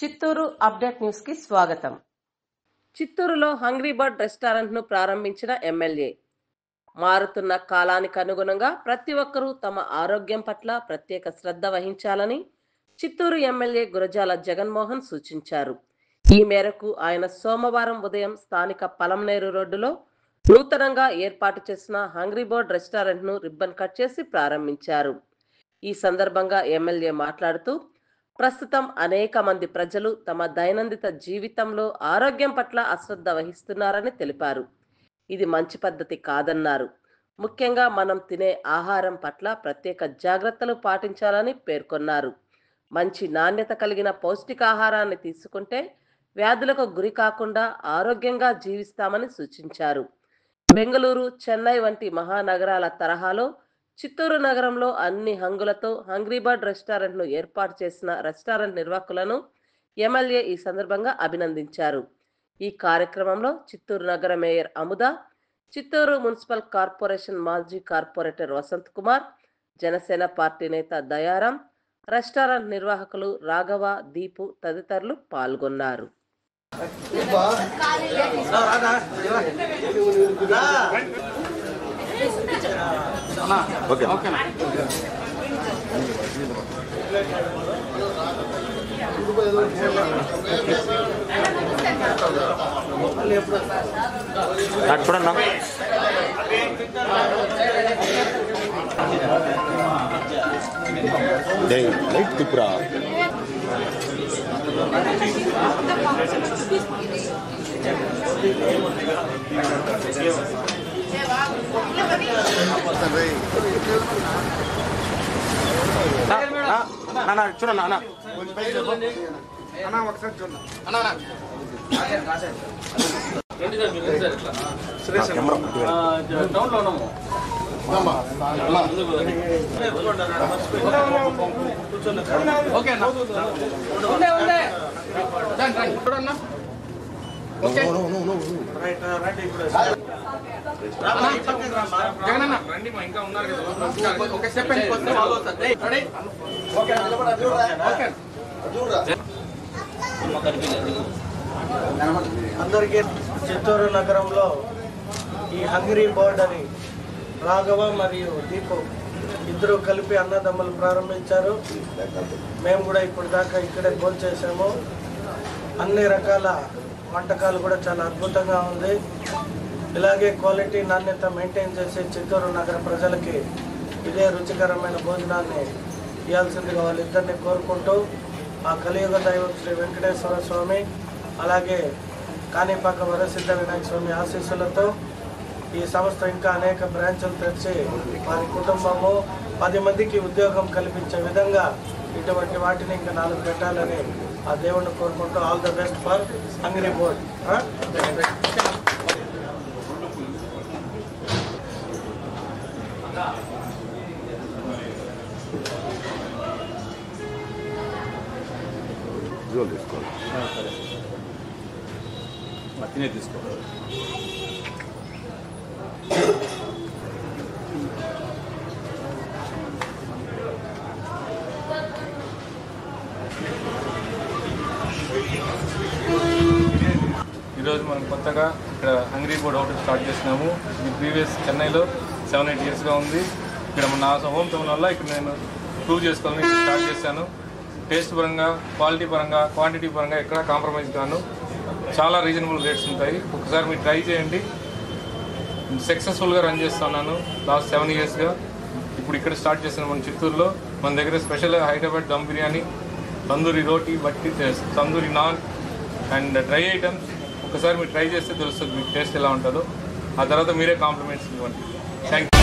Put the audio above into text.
Chittoor update news కి స్వాగతం. చిత్తూరులో హంగ్రీ బర్డ్ రెస్టారెంట్ ను ప్రారంభించిన ఎమ్మెల్యే. మారుతున్న కాలానికి అనుగుణంగా ప్రతి ఒక్కరూ తమ ఆరోగ్యం పట్ల ప్రత్యేక శ్రద్ధ వహించాలని చిత్తూరు ఎమ్మెల్యే గురజాల జగన్మోహన్ సూచించారు. ఈ మేరకు ఆయన సోమవారం ఉదయం స్థానిక పలంనేరు రోడ్డులో నూతనంగా ఏర్పాటు చేసిన హంగ్రీ బర్డ్ రెస్టారెంట్ ను రిబ్బన్ కట్ చేసి ప్రారంభించారు. ఈ సందర్భంగా ఎమ్మెల్యే మాట్లాడుతూ, ప్రస్తుతం అనేక మంది ప్రజలు తమ దైనందిన జీవితంలో ఆరోగ్యం పట్ల అశ్రద్ధ వహిస్తున్నారని తెలిపారు. ఇది మంచి పద్ధతి కాదన్నారు. ముఖ్యంగా మనం తినే ఆహారం పట్ల ప్రత్యేక జాగ్రత్తలు పాటించాలని పేర్కొన్నారు. మంచి నాణ్యత కలిగిన పౌష్టికాహారాన్ని తీసుకుంటే వ్యాధులకు గురి కాకుండా ఆరోగ్యంగా జీవిస్తామని సూచించారు. బెంగళూరు, చెన్నై వంటి మహానగరాల తరహాలో చిత్తూరు నగరంలో అన్ని హంగులతో హంగ్రీ బర్డ్ రెస్టారెంట్ను ఏర్పాటు చేసిన రెస్టారెంట్ నిర్వాహకులను ఎమ్మెల్యే ఈ సందర్భంగా అభినందించారు. ఈ కార్యక్రమంలో చిత్తూరు నగర mayor Amuda, Chittoor municipal corporation మాజీ కార్పొరేటర్ వసంత్ కుమార్, జనసేన పార్టీ నేత దయారాం, రెస్టారెంట్ నిర్వాహకులు రాఘవ, దీపు తదితరులు పాల్గొన్నారు. చూడన్నా లైట్ తిప్పురా. చూడన్నా అన్న ఒకసారి చూడండి అందరికీ చిత్తూరు నగరంలో ఈ హంగ్రీ బర్డ్ అని రాఘవ మరియు దీపు ఇద్దరు కలిపి అన్నదమ్ములు ప్రారంభించారు. మేము కూడా ఇప్పుడు దాకా ఇక్కడే భోజనం చేసాము. అన్ని రకాల వంటకాలు కూడా చాలా అద్భుతంగా ఉంది. ఇలాగే క్వాలిటీ నాణ్యత మెయింటైన్ చేసే చిత్తూరు నగర ప్రజలకి ఇదే రుచికరమైన భోజనాన్ని ఇవ్వాల్సిందిగా వాళ్ళిద్దరిని కోరుకుంటూ ఆ కలియుగ దైవం శ్రీ వెంకటేశ్వర స్వామి అలాగే కాణిపాక వరసిద్ధ వినాయక స్వామి ఆశీస్సులతో ఈ సంస్థ ఇంకా అనేక బ్రాంచులు తెరిచి వారి కుటుంబము 10 మందికి ఉద్యోగం కల్పించే విధంగా ఇటువంటి వాటిని ఇంకా 4 పెట్టాలని ఆ దేవుడిని కోరుకుంటూ all the best for Hungry Bird. మట్టినే తీసుకోవాలి. ఈరోజు మనం కొత్తగా ఇక్కడ హంగ్రీ బర్డ్ హోటల్ స్టార్ట్ చేసినాము. ఇది ప్రీవియస్ చెన్నైలో 7-8 ఇయర్స్గా ఉంది. ఇక్కడ నా హోమ్ టౌన్ వల్ల ఇక్కడ నేను ప్రూవ్ చేసుకోవాలని స్టార్ట్ చేశాను. టేస్ట్ పరంగా, క్వాలిటీ పరంగా, క్వాంటిటీ పరంగా ఎక్కడ కాంప్రమైజ్ కాను. చాలా రీజనబుల్ రేట్స్ ఉంటాయి. ఒకసారి మీరు ట్రై చేయండి. సక్సెస్ఫుల్గా రన్ చేస్తున్నాను లాస్ట్ 7 ఇయర్స్గా. ఇప్పుడు ఇక్కడ స్టార్ట్ చేస్తున్నాను మన చిత్తూరులో. మన దగ్గర స్పెషల్ హైదరాబాద్ దమ్ బిర్యానీ, తందూరి రోటీ, బట్టి tandoori non and dry items. ఒకసారి మీరు ట్రై చేస్తే తెలుస్తుంది మీకు టేస్ట్ ఎలా ఉంటుందో. ఆ తర్వాత మీరే కాంప్లిమెంట్స్ ఇవ్వండి. Thank you.